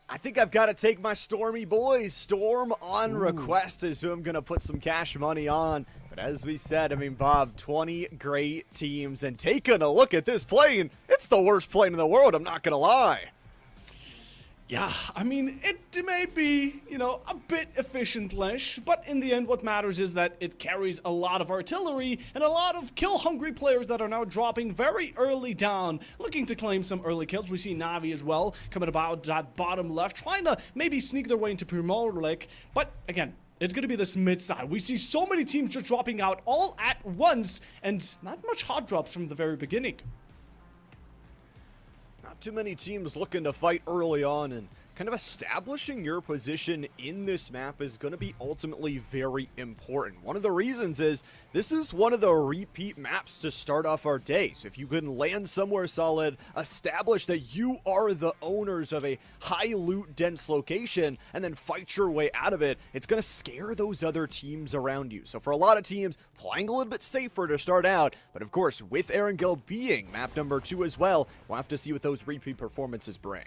I think I've got to take my Stormy boys. Storm on request is who I'm going to put some cash money on. But as we said, I mean, Bob, 20 great teams. And taking a look at this plane, it's the worst plane in the world, I'm not going to lie. Yeah, I mean, it may be, a bit efficient-ish, but in the end, what matters is that it carries a lot of artillery and a lot of kill-hungry players that are now dropping very early down, looking to claim some early kills. We see Na'Vi as well coming about that bottom left, trying to maybe sneak their way into Premier League, but again, it's going to be this mid-side. We see so many teams just dropping out all at once, and not much hot drops from the very beginning. Not too many teams looking to fight early on, and kind of establishing your position in this map is going to be ultimately very important. One of the reasons is this is one of the repeat maps to start off our day. So if you can land somewhere solid, establish that you are the owners of a high loot dense location, and then fight your way out of it, it's going to scare those other teams around you. So for a lot of teams, playing a little bit safer to start out, but of course with Erangel being map number 2 as well, we'll have to see what those repeat performances bring.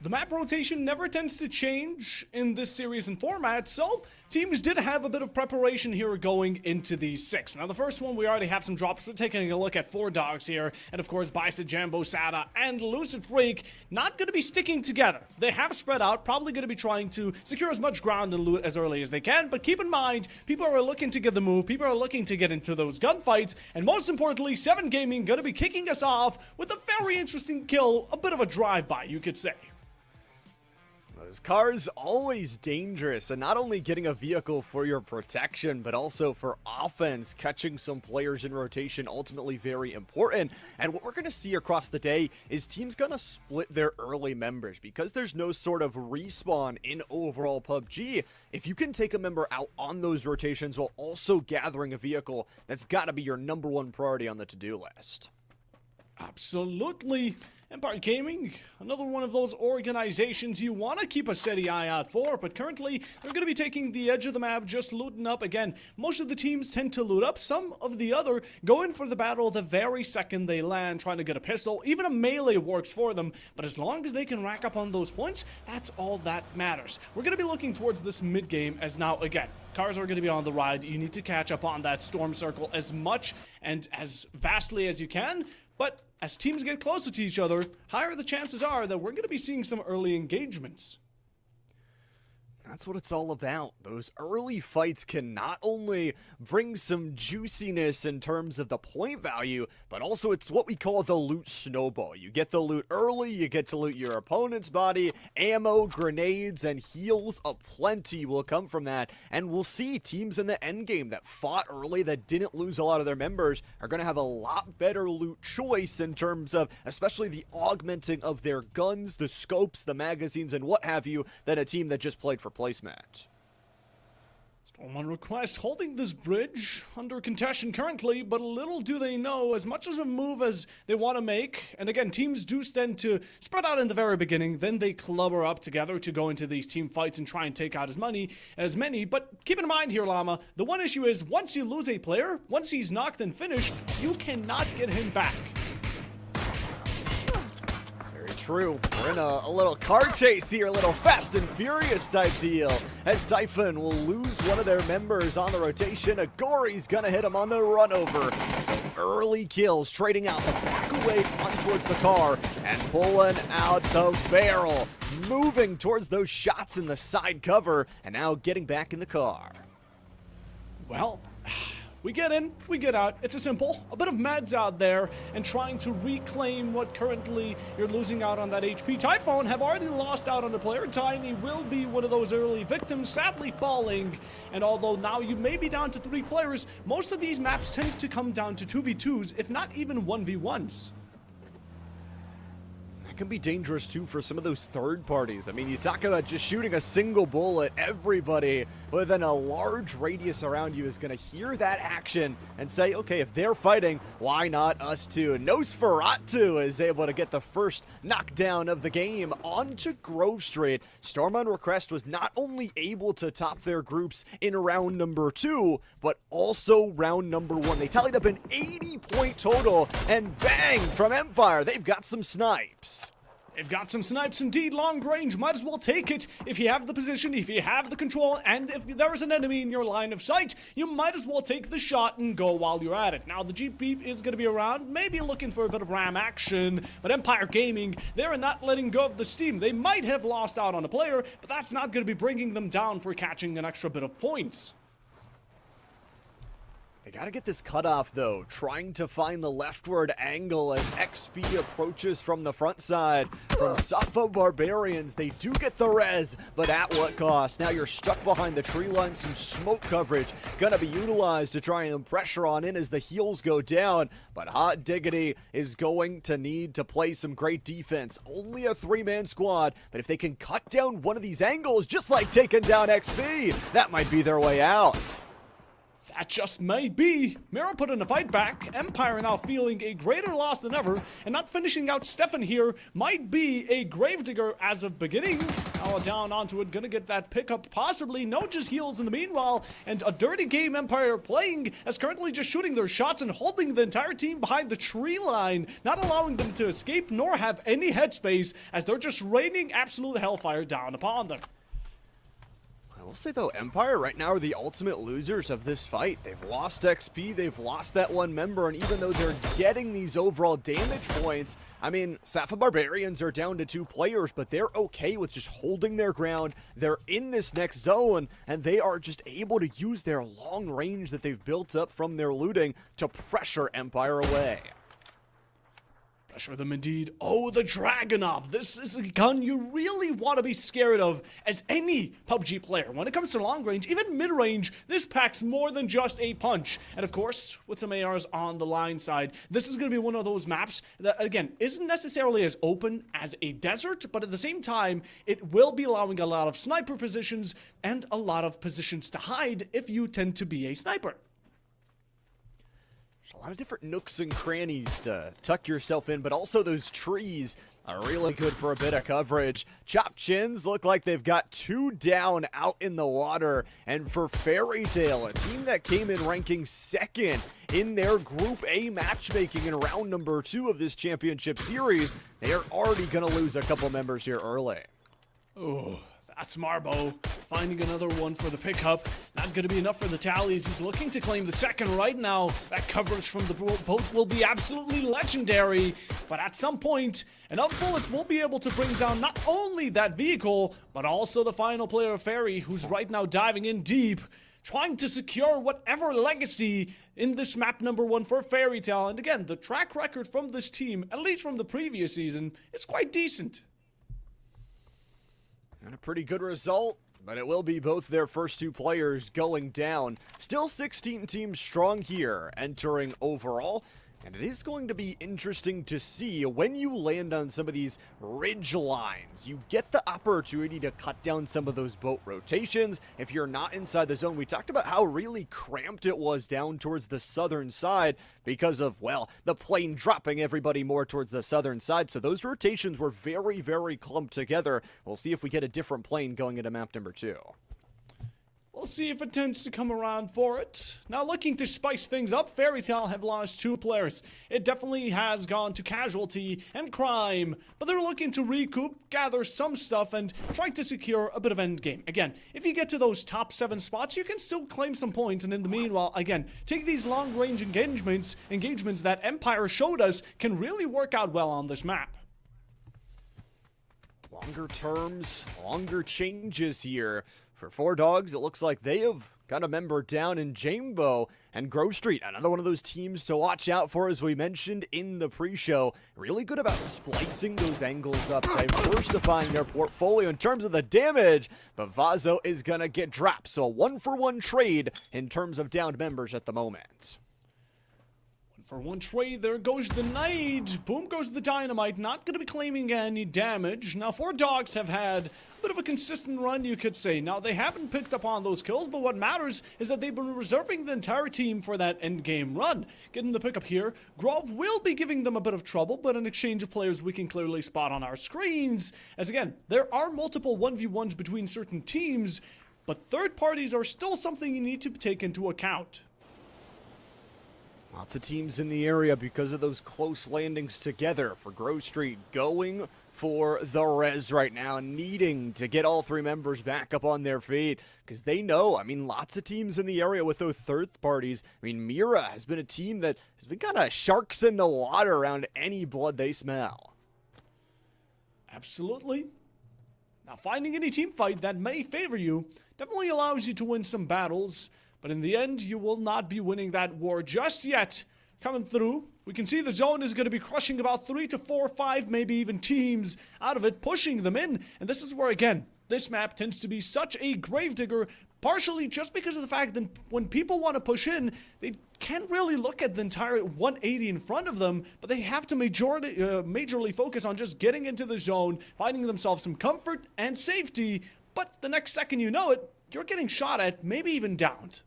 The map rotation never tends to change in this series and format, so teams did have a bit of preparation here going into these 6. Now, the first one, we already have some drops. We're taking a look at 4 dogs here, and of course, Bicep, Jambo, Sada, and Lucid Freak not going to be sticking together. They have spread out, probably going to be trying to secure as much ground and loot as early as they can, but keep in mind, people are looking to get the move, people are looking to get into those gunfights, and most importantly, 7 Gaming going to be kicking us off with a very interesting kill, a bit of a drive-by, you could say. Those cars always dangerous, and not only getting a vehicle for your protection, but also for offense, catching some players in rotation, ultimately very important. And what we're going to see across the day is teams going to split their early members because there's no sort of respawn in overall PUBG. If you can take a member out on those rotations while also gathering a vehicle, that's got to be your #1 priority on the to-do list. Absolutely. Empire Gaming, another one of those organizations you want to keep a steady eye out for, but currently they're going to be taking the edge of the map, just looting up. Again, most of the teams tend to loot up. Some of the other go in for the battle the very second they land, trying to get a pistol. Even a melee works for them, but as long as they can rack up on those points, that's all that matters. We're going to be looking towards this mid-game as now, again, cars are going to be on the ride. You need to catch up on that storm circle as much and as vastly as you can, but as teams get closer to each other, higher the chances are that we're going to be seeing some early engagements. That's what it's all about. Those early fights can not only bring some juiciness in terms of the point value, but also it's what we call the loot snowball. You get the loot early, you get to loot your opponent's body, ammo, grenades, and heals aplenty will come from that. And we'll see teams in the endgame that fought early, that didn't lose a lot of their members, are going to have a lot better loot choice in terms of especially the augmenting of their guns, the scopes, the magazines, and what have you, than a team that just played for placemat. Storm on request, holding this bridge under contention currently, but little do they know, as much as a move as they want to make, and again, teams do tend to spread out in the very beginning, then they clubber up together to go into these team fights and try and take out as many, but keep in mind here, Llama, the one issue is, once you lose a player, once he's knocked and finished, you cannot get him back. True. We're in a little car chase here, a little Fast and Furious type deal, as Typhon will lose one of their members on the rotation. Agori's gonna hit him on the run over. So early kills, trading out the back away on towards the car and pulling out the barrel, moving towards those shots in the side cover, and now getting back in the car. Well, we get in, we get out. It's a simple. A bit of meds out there and trying to reclaim what currently you're losing out on that HP. Typhon have already lost out on the player. Tiny will be one of those early victims, sadly falling. And although now you may be down to 3 players, most of these maps tend to come down to 2v2s, if not even 1v1s. Can be dangerous too for some of those third parties. I mean, you talk about just shooting a single bullet, everybody within a large radius around you is going to hear that action and say, okay, if they're fighting, why not us too? Nosferatu is able to get the first knockdown of the game onto Grove Street. Storm on request was not only able to top their groups in round number 2, but also round number 1. They tallied up an 80-point total, and bang, from Empire, they've got some snipes. They've got some snipes indeed, long range, might as well take it. If you have the position, if you have the control, and if there is an enemy in your line of sight, you might as well take the shot and go while you're at it. Now, the GP is going to be around, maybe looking for a bit of ram action, but Empire Gaming, they're not letting go of the steam. They might have lost out on a player, but that's not going to be bringing them down for catching an extra bit of points. They gotta get this cutoff though, trying to find the leftward angle as XP approaches from the front side. From Safa Barbarians, they do get the res, but at what cost? Now you're stuck behind the tree line, some smoke coverage gonna be utilized to try and pressure on in as the heals go down, but Hot Diggity is going to need to play some great defense. Only a 3-man squad, but if they can cut down one of these angles, just like taking down XP, that might be their way out. That just may be. Mira put in a fight back. Empire now feeling a greater loss than ever, and not finishing out Stefan here might be a Gravedigger as of beginning. Now down onto it, gonna get that pickup, possibly. No, just heals in the meanwhile, and a dirty game Empire playing as currently just shooting their shots and holding the entire team behind the tree line, not allowing them to escape nor have any headspace as they're just raining absolute hellfire down upon them. I will say though, Empire right now are the ultimate losers of this fight. They've lost XP, they've lost that one member, and even though they're getting these overall damage points, I mean, Safa Barbarians are down to 2 players, but they're okay with just holding their ground. They're in this next zone, and they are just able to use their long range that they've built up from their looting to pressure Empire away. Pressure them indeed. Oh, the Dragunov. This is a gun you really want to be scared of as any PUBG player. When it comes to long range, even mid-range, this packs more than just a punch. And of course, with some ARs on the line side, this is going to be one of those maps that, again, isn't necessarily as open as a desert, but at the same time, it will be allowing a lot of sniper positions and a lot of positions to hide if you tend to be a sniper. A lot of different nooks and crannies to tuck yourself in, but also those trees are really good for a bit of coverage. Chopped Chins look like they've got 2 down out in the water, and for Fairy Tail, a team that came in ranking 2nd in their Group A matchmaking in round number 2 of this championship series, they are already going to lose a couple members here early. Oh, that's Marbo finding another one for the pickup. Not going to be enough for the tallies. He's looking to claim the second right now. That coverage from the boat will be absolutely legendary. But at some point, enough bullets will be able to bring down not only that vehicle, but also the final player, Fairy, who's right now diving in deep, trying to secure whatever legacy in this map number 1 for Fairy Tail. And again, the track record from this team, at least from the previous season, is quite decent. And a pretty good result, but it will be both their first 2 players going down. Still 16 teams strong here entering overall, and it is going to be interesting to see when you land on some of these ridge lines. You get the opportunity to cut down some of those boat rotations. If you're not inside the zone, we talked about how really cramped it was down towards the southern side because of, well, the plane dropping everybody more towards the southern side. So those rotations were very, very clumped together. We'll see if we get a different plane going into map number 2. We'll see if it tends to come around for it. Now, looking to spice things up, Fairy Tail have lost 2 players. It definitely has gone to casualty and crime, but they're looking to recoup, gather some stuff, and trying to secure a bit of endgame. Again, if you get to those top 7 spots, you can still claim some points, and in the meanwhile, again, take these long-range engagements that Empire showed us can really work out well on this map. Longer terms, longer changes here. For 4 Dogs, it looks like they have got a member down in Jambo, and Grove Street, another one of those teams to watch out for, as we mentioned in the pre-show. Really good about splicing those angles up, diversifying their portfolio in terms of the damage, but Vazo is going to get dropped, so a 1-for-1 trade in terms of downed members at the moment. For 1 trade, there goes the nade. Boom goes the dynamite. Not going to be claiming any damage. Now, 4 Dogs have had a bit of a consistent run, you could say. Now, they haven't picked up on those kills, but what matters is that they've been reserving the entire team for that endgame run. Getting the pickup here. Grove will be giving them a bit of trouble, but an exchange of players we can clearly spot on our screens. As again, there are multiple 1v1s between certain teams, but third parties are still something you need to take into account. Lots of teams in the area because of those close landings together. For Grove Street going for the Res right now, needing to get all 3 members back up on their feet, because they know, I mean, lots of teams in the area with those third parties. I mean, Mira has been a team that has been kind of sharks in the water around any blood they smell. Absolutely. Now, finding any team fight that may favor you definitely allows you to win some battles, but in the end, you will not be winning that war just yet. Coming through, we can see the zone is going to be crushing about 3 to 4, 5, maybe even teams out of it, pushing them in. And this is where, again, this map tends to be such a gravedigger, partially just because of the fact that when people want to push in, they can't really look at the entire 180 in front of them, but they have to majorly focus on just getting into the zone, finding themselves some comfort and safety, but the next second you know it, you're getting shot at, maybe even downed.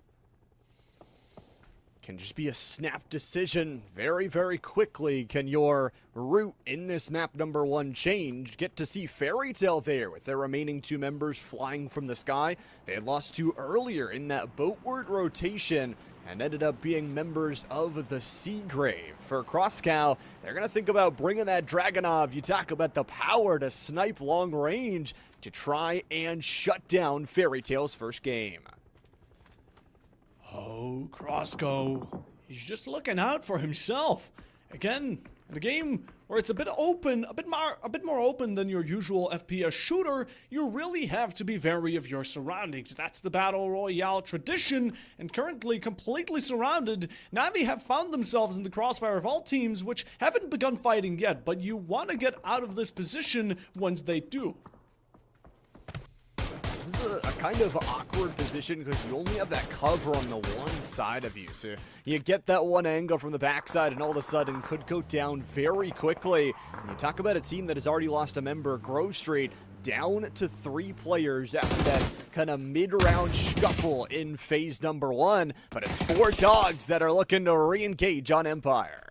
Can just be a snap decision very, very quickly. Can your route in this map number 1 change? Get to see Fairy Tale there with their remaining 2 members flying from the sky. They had lost 2 earlier in that boatward rotation and ended up being members of the Seagrave. For Croscow, they're going to think about bringing that Dragonov. You talk about the power to snipe long range to try and shut down Fairy Tale's first game. Oh, Crosco, he's just looking out for himself. Again, in a game where it's a bit open, a bit more open than your usual FPS shooter, you really have to be wary of your surroundings. That's the Battle Royale tradition, and currently completely surrounded, Navi have found themselves in the crossfire of all teams which haven't begun fighting yet, but you want to get out of this position once they do. This is a kind of awkward position because you only have that cover on the one side of you. So you get that one angle from the backside and all of a sudden could go down very quickly. And you talk about a team that has already lost a member, Grove Street, down to 3 players after that kind of mid-round scuffle in phase number 1. But it's 4 dogs that are looking to re-engage on Empire.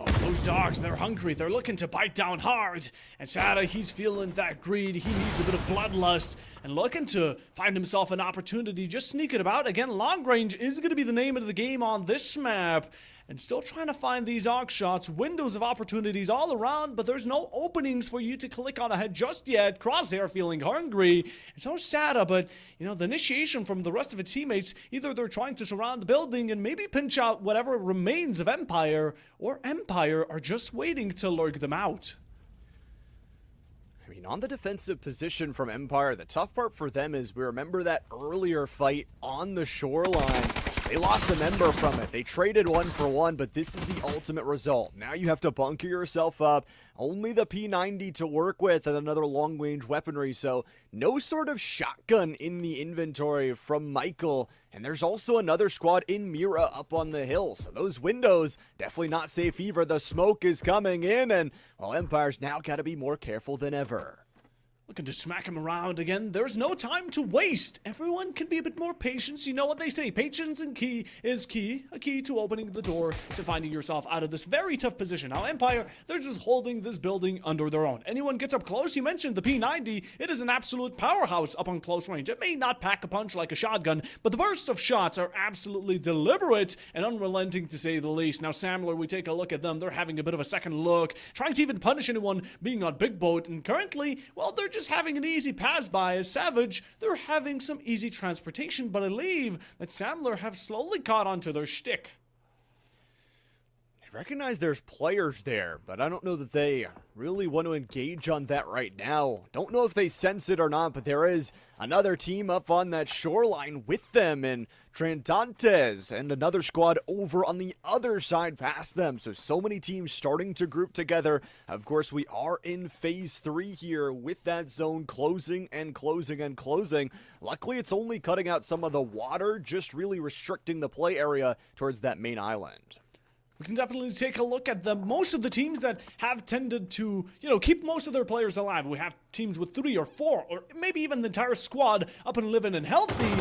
Oh, those dogs, they're hungry. They're looking to bite down hard. And Sada, he's feeling that greed. He needs a bit of bloodlust and looking to find himself an opportunity, just sneaking about. Again, long range is going to be the name of the game on this map. And still trying to find these arc shots, windows of opportunities all around, but there's no openings for you to click on ahead just yet. Crosshair feeling hungry. It's so sad, but, you know, the initiation from the rest of its teammates, either they're trying to surround the building and maybe pinch out whatever remains of Empire, or Empire are just waiting to lurk them out. I mean, on the defensive position from Empire, the tough part for them is we remember that earlier fight on the shoreline. They lost a member from it. They traded 1 for 1, but this is the ultimate result. Now you have to bunker yourself up. Only the P90 to work with and another long-range weaponry, so no sort of shotgun in the inventory from Michael. And there's also another squad in Mira up on the hill, so those windows definitely not safe either. The smoke is coming in, and, well, Empire's now got to be more careful than ever. Looking to smack him around again. There's no time to waste. Everyone can be a bit more patient. You know what they say. Patience and key is key. A key to opening the door to finding yourself out of this very tough position. Now, Empire, they're just holding this building under their own. Anyone gets up close, you mentioned the P90. It is an absolute powerhouse up on close range. It may not pack a punch like a shotgun, but the bursts of shots are absolutely deliberate and unrelenting to say the least. Now, Samler, we take a look at them. They're having a bit of a second look, trying to even punish anyone being on Big Boat. And currently, well, they're just having an easy pass by. As Savage, they're having some easy transportation, but I believe that Samler have slowly caught onto their shtick. I recognize there's players there, but I don't know that they really want to engage on that right now. Don't know if they sense it or not, but there is another team up on that shoreline with them, and Trandantes and another squad over on the other side past them. So many teams starting to group together. Of course, we are in phase 3 here with that zone closing and closing and closing. Luckily, it's only cutting out some of the water, just really restricting the play area towards that main island. We can definitely take a look at most of the teams that have tended to, keep most of their players alive. We have teams with 3 or 4, or maybe even the entire squad up and living and healthy.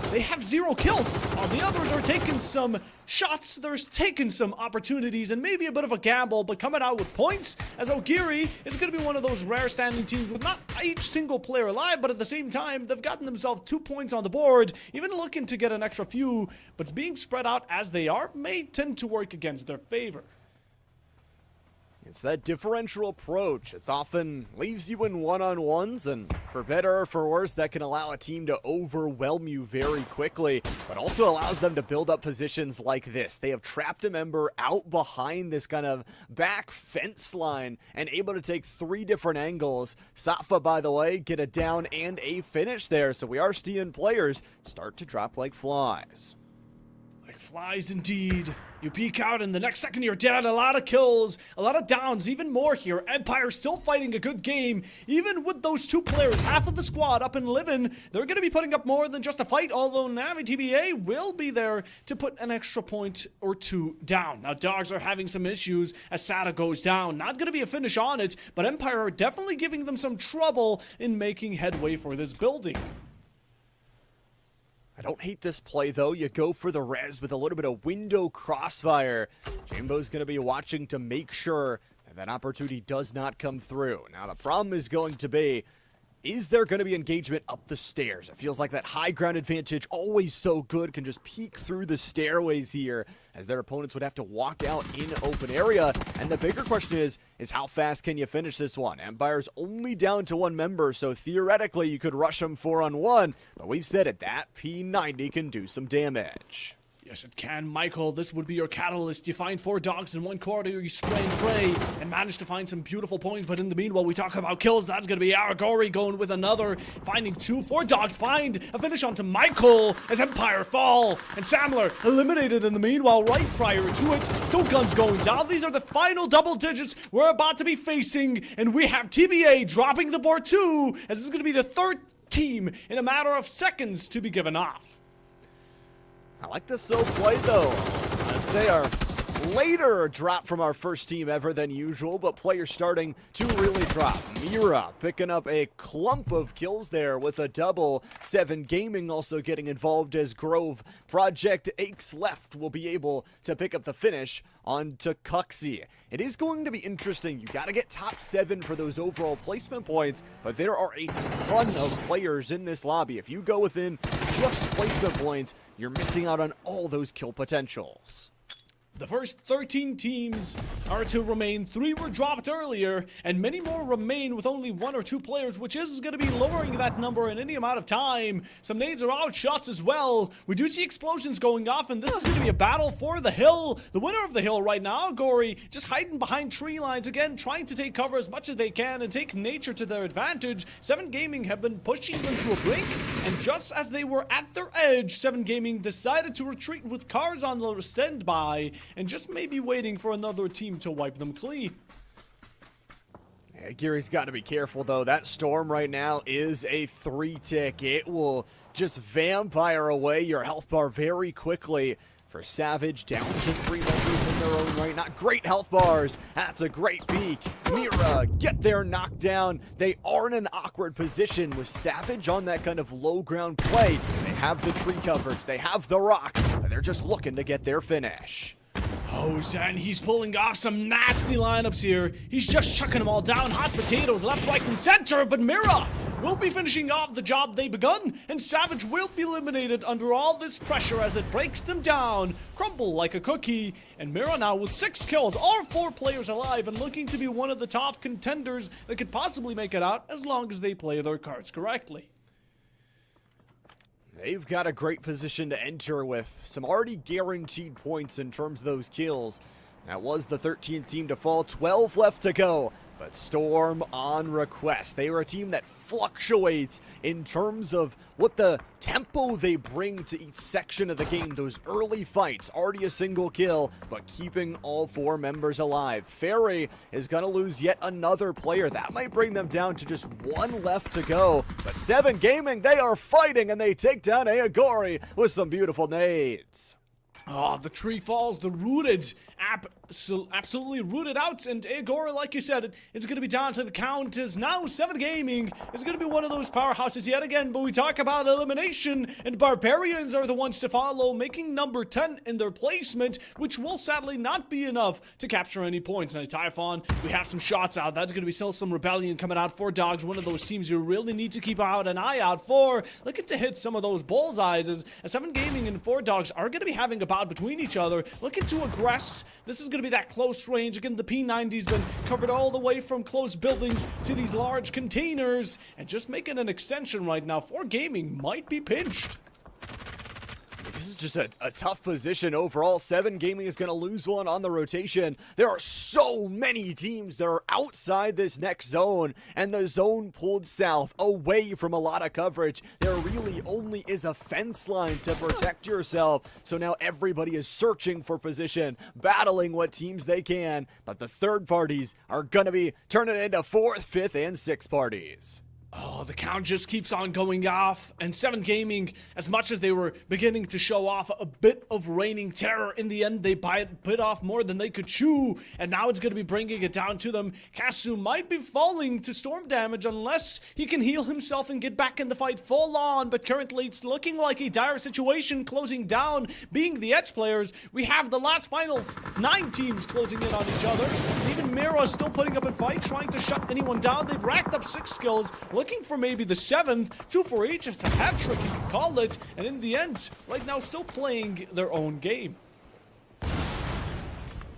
They have 0 kills. While the others are taking some shots, they're taking some opportunities, and maybe a bit of a gamble, but coming out with points, as Ogiri is going to be one of those rare standing teams with not each single player alive, but at the same time, they've gotten themselves 2 points on the board, even looking to get an extra few, but being spread out as they are may tend to work against their favor. It's that differential approach. It's often leaves you in one-on-ones, and for better or for worse, that can allow a team to overwhelm you very quickly, but also allows them to build up positions like this. They have trapped a member out behind this kind of back fence line and able to take 3 different angles. Safa, by the way, get a down and a finish there, so we are seeing players start to drop like flies. Like flies indeed. You peek out and the next second you're dead. A lot of kills, a lot of downs, even more here. Empire still fighting a good game. Even with those 2 players, half of the squad up and living, they're going to be putting up more than just a fight, although Navi TBA will be there to put an extra point or 2 down. Now, Dogs are having some issues as Sada goes down. Not going to be a finish on it, but Empire are definitely giving them some trouble in making headway for this building. I don't hate this play, though. You go for the res with a little bit of window crossfire. Jambo's going to be watching to make sure that opportunity does not come through. Now, the problem is going to be, is there going to be engagement up the stairs? It feels like that high ground advantage, always so good, can just peek through the stairways here, as their opponents would have to walk out in open area. And the bigger question is how fast can you finish this one? Empire's only down to 1 member, so theoretically you could rush them 4-on-1, but we've said it, that P90 can do some damage. Yes, it can, Michael. This would be your catalyst. You find 4 dogs in 1 quarter, you spray and pray, and manage to find some beautiful points. But in the meanwhile, we talk about kills. That's going to be Aragori going with another, finding 2. 4 dogs find a finish onto Michael as Empire fall. And Samler eliminated in the meanwhile right prior to it. So guns going down. These are the final double digits we're about to be facing. And we have TBA dropping the board too, as this is going to be the 3rd team in a matter of seconds to be given off. I like this so play, though. I'd say our later drop from our first team ever than usual, but players starting to really drop. Mira picking up a clump of kills there with a double. 7 Gaming also getting involved as Grove. Project Aches Left will be able to pick up the finish onto Cuxy. It is going to be interesting. You got to get top 7 for those overall placement points, but there are a ton of players in this lobby. If you go within just placement points, you're missing out on all those kill potentials. The first 13 teams are to remain. 3 were dropped earlier, and many more remain with only 1 or 2 players, which is going to be lowering that number in any amount of time. Some nades are out, shots as well. We do see explosions going off, and this is going to be a battle for the hill. The winner of the hill right now, Gory, just hiding behind tree lines again, trying to take cover as much as they can and take nature to their advantage. 7 Gaming have been pushing them to a brink, and just as they were at their edge, 7 Gaming decided to retreat with cars on the standby, and just maybe waiting for another team to wipe them clean. Yeah, Gary's got to be careful, though. That storm right now is a 3-tick. It will just vampire away your health bar very quickly. For Savage, down to 3 members in their own right. Not great health bars. That's a great peek. Mira get their knockdown. They are in an awkward position with Savage on that kind of low ground play. They have the tree coverage. They have the rock. They're just looking to get their finish. Oh, Zen, he's pulling off some nasty lineups here. He's just chucking them all down. Hot potatoes, left, right, and center. But Mira will be finishing off the job they begun, and Savage will be eliminated under all this pressure as it breaks them down. Crumble like a cookie. And Mira now with 6 kills, all 4 players alive, and looking to be one of the top contenders that could possibly make it out as long as they play their cards correctly. They've got a great position to enter with some already guaranteed points in terms of those kills. That was the 13th team to fall, 12 left to go. But Storm on request. They are a team that fluctuates in terms of what the tempo they bring to each section of the game. Those early fights, already a single kill, but keeping all 4 members alive. Ferry is going to lose yet another player. That might bring them down to just 1 left to go. But 7 Gaming, they are fighting, and they take down Ayagori with some beautiful nades. Oh, the tree falls, the rooted, absolutely rooted out, and Agora, like you said, it's going to be down to the count as now 7 Gaming is going to be one of those powerhouses yet again, but we talk about elimination, and Barbarians are the ones to follow, making number 10 in their placement, which will sadly not be enough to capture any points. Now, Typhon, we have some shots out. That's going to be still some rebellion coming out for Dogs, one of those teams you really need to keep an eye out for, looking to hit some of those bullseyes, as 7 Gaming and 4 Dogs are going to be having a bout about between each other, looking to aggress. This is going to be that close range. Again, the P90's been covered all the way from close buildings to these large containers, and just making an extension right now. 4Gaming might be pinched. This is just a tough position overall. 7Gaming is going to lose one on the rotation. There are so many teams that are outside this next zone, and the zone pulled south away from a lot of coverage. There really only is a fence line to protect yourself, so now everybody is searching for position, battling what teams they can, but the third parties are going to be turning into fourth, fifth, and sixth parties. Oh, the count just keeps on going off, and 7Gaming, as much as they were beginning to show off a bit of reigning terror, in the end they bit off more than they could chew, and now it's going to be bringing it down to them. Kasu might be falling to storm damage unless he can heal himself and get back in the fight full on, but currently it's looking like a dire situation closing down. Being the edge players, we have the last finals, 9 teams closing in on each other. Even Mira still putting up a fight, trying to shut anyone down. They've racked up 6 kills, looking for maybe the 7th, 2 for each. It's a hat trick, you can call it, and in the end, right now still playing their own game.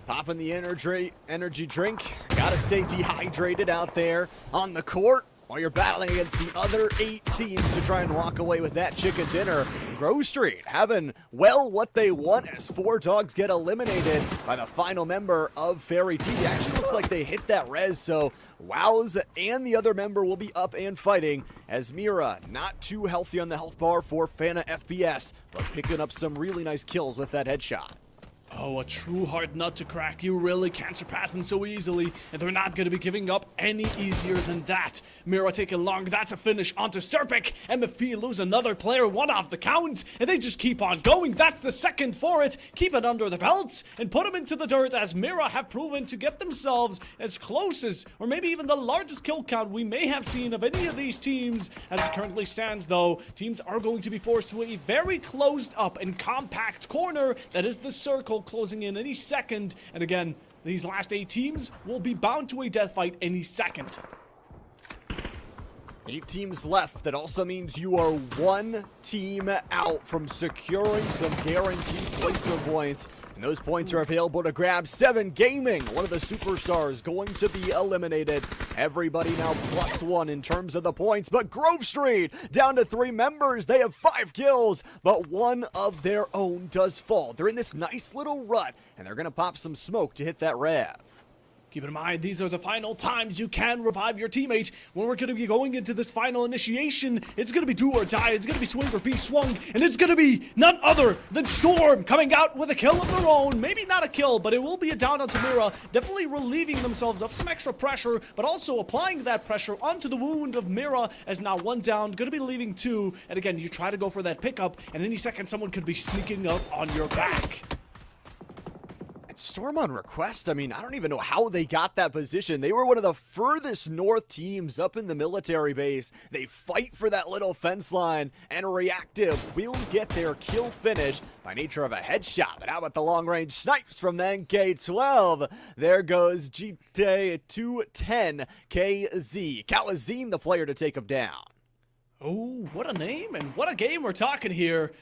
Popping the energy drink. Gotta stay dehydrated out there on the court while you're battling against the other 8 teams to try and walk away with that chicken dinner. Grove Street having, well, what they want as 4 dogs get eliminated by the final member of Fairy T. It actually looks like they hit that res, so Wows and the other member will be up and fighting, as Mira not too healthy on the health bar for Fana FPS, but picking up some really nice kills with that headshot. Oh, a true hard nut to crack. You really can't surpass them so easily, and they're not going to be giving up any easier than that. Mira taking long. That's a finish onto Serpic. MFP lose another player, 1 off the count, and they just keep on going. That's the 2nd for it. Keep it under the belts and put them into the dirt, as Mira have proven to get themselves as close as, or maybe even the largest kill count we may have seen of any of these teams. As it currently stands, though, teams are going to be forced to a very closed up and compact corner that is the circle, closing in any second, and again, these last 8 teams will be bound to a death fight any second. 8 teams left. That also means you are 1 team out from securing some guaranteed placement points. And those points are available to grab. 7Gaming, one of the superstars, going to be eliminated. Everybody now +1 in terms of the points. But Grove Street, down to 3 members. They have 5 kills, but 1 of their own does fall. They're in this nice little rut, and they're going to pop some smoke to hit that rev. Keep in mind, these are the final times you can revive your teammate. When we're going to be going into this final initiation, it's going to be do or die. It's going to be swing or be swung. And it's going to be none other than Storm coming out with a kill of their own. Maybe not a kill, but it will be a down onto Mira. Definitely relieving themselves of some extra pressure, but also applying that pressure onto the wound of Mira, as now 1 down, going to be leaving 2. And again, you try to go for that pickup, and any second someone could be sneaking up on your back. Storm on request, I mean, I don't even know how they got that position. They were one of the furthest north teams up in the military base. They fight for that little fence line, and Reactive will get their kill finish by nature of a headshot. But how about the long-range snipes from the NK-12? There goes GTA 210 KZ. Kalazine, the player to take him down. Oh, what a name and what a game we're talking here.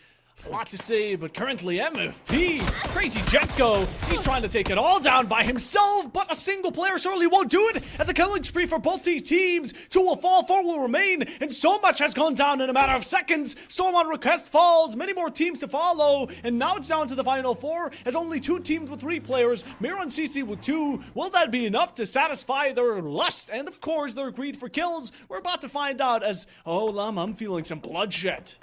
A lot to say, but currently MFP, Crazy Jetko, he's trying to take it all down by himself, but a single player surely won't do it, as a killing spree for both these teams. 2 will fall, 4 will remain, and so much has gone down in a matter of seconds. Storm on request falls, many more teams to follow, and now it's down to the final 4, as only 2 teams with 3 players, Mira and CC with 2. Will that be enough to satisfy their lust, and of course their greed for kills? We're about to find out, as, oh, I'm feeling some bloodshed.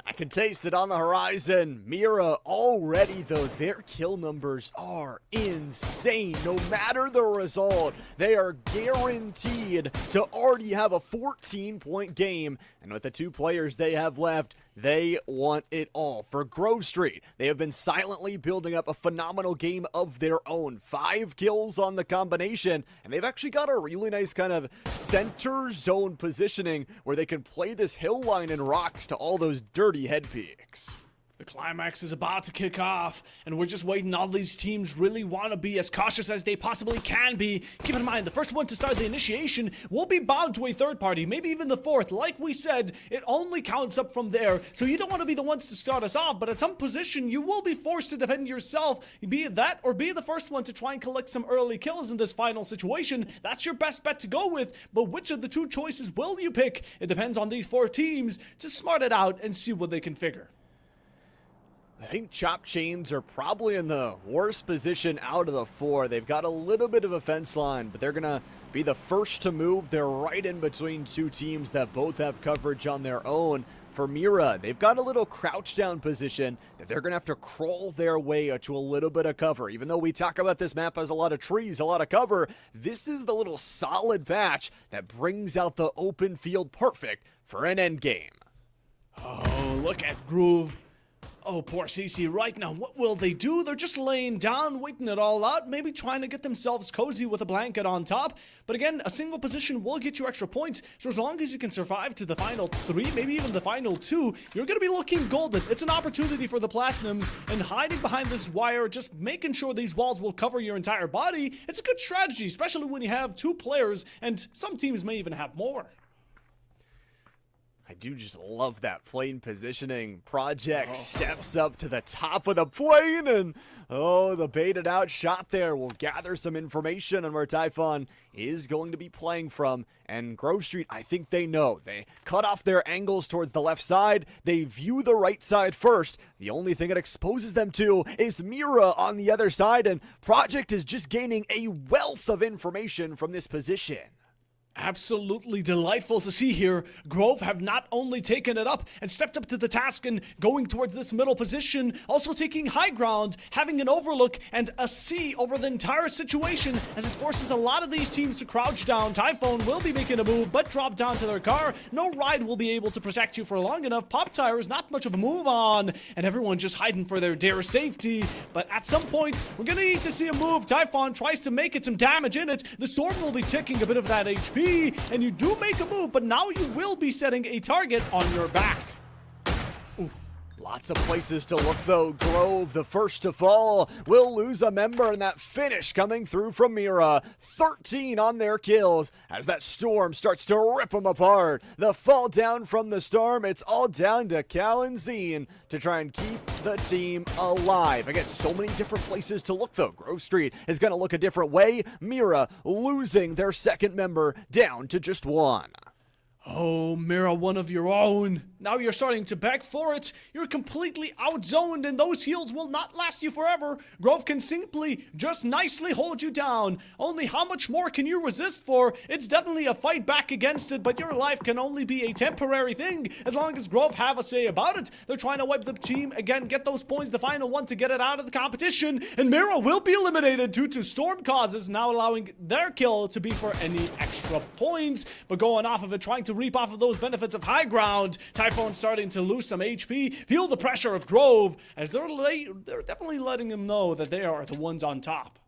I can taste it on the horizon. Mira already, though, their kill numbers are insane. No matter the result, they are guaranteed to already have a 14-point game. And with the 2 players they have left, they want it all. For Grove Street, they have been silently building up a phenomenal game of their own. 5 kills on the combination, and they've actually got a really nice kind of center zone positioning where they can play this hill line and rocks to all those dirty head peeks. The climax is about to kick off, and we're just waiting. All these teams really want to be as cautious as they possibly can be. Keep in mind, the first one to start the initiation will be bound to a third party, maybe even the fourth. Like we said, it only counts up from there, so you don't want to be the ones to start us off, but at some position, you will be forced to defend yourself, be it that or be the first one to try and collect some early kills in this final situation. That's your best bet to go with, but which of the two choices will you pick? It depends on these four teams to smart it out and see what they can figure. I think Chop Chains are probably in the worst position out of the four. They've got a little bit of a fence line, but they're going to be the first to move. They're right in between two teams that both have coverage on their own. For Mira, they've got a little crouch down position that they're going to have to crawl their way to a little bit of cover. Even though we talk about this map as a lot of trees, a lot of cover, this is the little solid patch that brings out the open field perfect for an end game. Oh, look at Groove. Oh, poor CC right now. What will they do? They're just laying down, waiting it all out, maybe trying to get themselves cozy with a blanket on top. But again, a single position will get you extra points. So as long as you can survive to the final 3, maybe even the final 2, you're going to be looking golden. It's an opportunity for the Platinums, and hiding behind this wire, just making sure these walls will cover your entire body, it's a good strategy, especially when you have 2 players, and some teams may even have more. I do just love that plane positioning. Project steps up to the top of the plane, and the baited out shot there will gather some information on where Typhon is going to be playing from. And Grove Street, I think they know. They cut off their angles towards the left side. They view the right side first. The only thing it exposes them to is Mira on the other side, and Project is just gaining a wealth of information from this position. Absolutely delightful to see here. Grove have not only taken it up and stepped up to the task and going towards this middle position, also taking high ground, having an overlook and a C over the entire situation as it forces a lot of these teams to crouch down. Typhoon will be making a move, but drop down to their car. No ride will be able to protect you for long enough. Pop tires, not much of a move on, and everyone just hiding for their dear safety. But at some point, we're gonna need to see a move. Typhon tries to make it some damage in it. The storm will be ticking a bit of that HP. And you do make a move, but now you will be setting a target on your back. Oof. Lots of places to look though. Grove, the first to fall, will lose a member, and that finish coming through from Mira. 13 on their kills as that storm starts to rip them apart. The fall down from the storm, it's all down to Cal and Zine to try and keep the team alive. Again, so many different places to look though. Grove Street is going to look a different way. Mira losing their second member down to just 1. Oh, Mira, one of your own. Now you're starting to beg for it. You're completely outzoned, and those heals will not last you forever. Grove can simply just nicely hold you down. Only how much more can you resist for? It's definitely a fight back against it, but your life can only be a temporary thing as long as Grove have a say about it. They're trying to wipe the team again, get those points, the final one to get it out of the competition, and Mira will be eliminated due to storm causes, now allowing their kill to be for any extra points. But going off of it, trying to reap off of those benefits of high ground. Typhoon starting to lose some HP. Feel the pressure of Grove as they're definitely letting him know that they are the ones on top.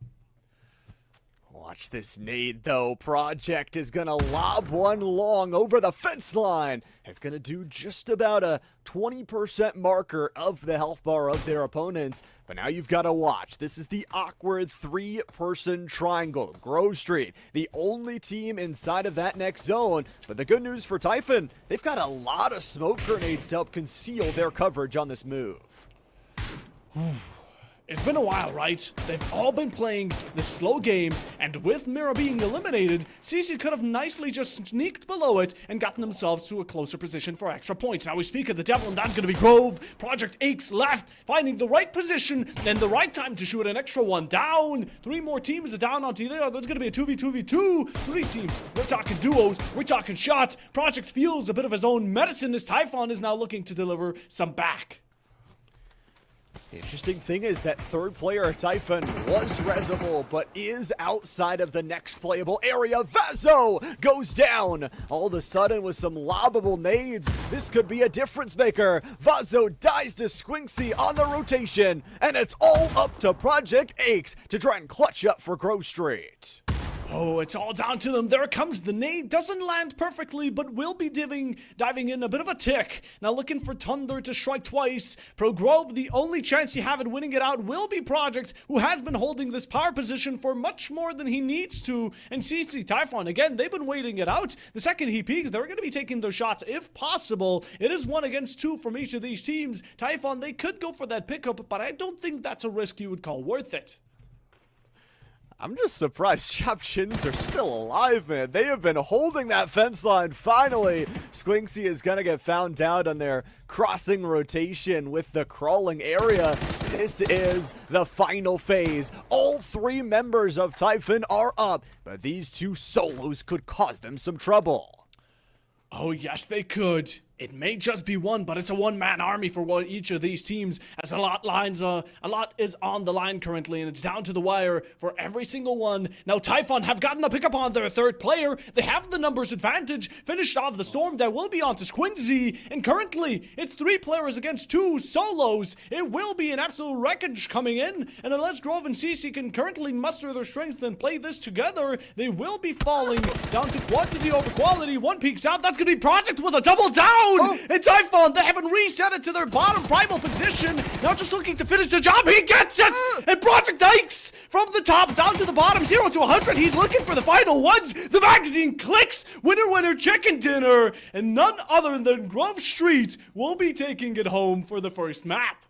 Watch this nade though. Project is gonna lob one long over the fence line. It's gonna do just about a 20% marker of the health bar of their opponents. But now you've got to watch. This is the awkward 3-person triangle. Grove Street, the only team inside of that next zone. But the good news for Typhon, they've got a lot of smoke grenades to help conceal their coverage on this move. It's been a while, right? They've all been playing this slow game, and with Mira being eliminated, CC could have nicely just sneaked below it and gotten themselves to a closer position for extra points. Now we speak of the devil, and that's going to be Grove. Project Aches left, finding the right position and the right time to shoot an extra one down. 3 more teams are down onto there. There's going to be a 2v2v2. 3 teams. We're talking duos. We're talking shots. Project feels a bit of his own medicine as Typhon is now looking to deliver some back. The interesting thing is that third player, Typhon, was resable, but is outside of the next playable area. Vazo goes down. All of a sudden, with some lobbable nades, this could be a difference maker. Vazo dies to Squinksy on the rotation, and it's all up to Project Aches to try and clutch up for Grove Street. Oh, it's all down to them. There comes the nade. Doesn't land perfectly, but will be diving in a bit of a tick. Now looking for Thunder to strike twice. Pro Grove, the only chance you have at winning it out will be Project, who has been holding this power position for much more than he needs to. And CC Typhon, again, they've been waiting it out. The second he peaks, they're going to be taking those shots if possible. It is 1 against 2 from each of these teams. Typhon, they could go for that pickup, but I don't think that's a risk you would call worth it. I'm just surprised Chop Chins are still alive, man. They have been holding that fence line. Finally, Squinksy is going to get found out on their crossing rotation with the crawling area. This is the final phase. All 3 members of Typhon are up, but these 2 solos could cause them some trouble. Oh, yes, they could. It may just be one, but it's a one-man army for each of these teams, as a lot is on the line currently, and it's down to the wire for every single one. Now, Typhon have gotten the pickup on their 3rd player. They have the numbers advantage. Finished off the storm. That will be on to Squinzy, and currently, it's 3 players against 2 solos. It will be an absolute wreckage coming in, and unless Grove and CC can currently muster their strength and play this together, they will be falling down to quantity over quality. One peeks out. That's going to be Project with a double down! Oh. And Typhon, they haven't reset it to their bottom primal position. Now just looking to finish the job. He gets it! And Project Ikes from the top down to the bottom, 0 to 100. He's looking for the final ones. The magazine clicks. Winner, winner, chicken dinner. And none other than Grove Street will be taking it home for the first map.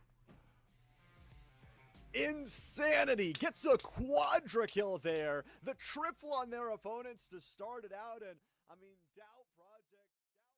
Insanity gets a quadra kill there. The triple on their opponents to start it out. And, I mean, Doubt Project...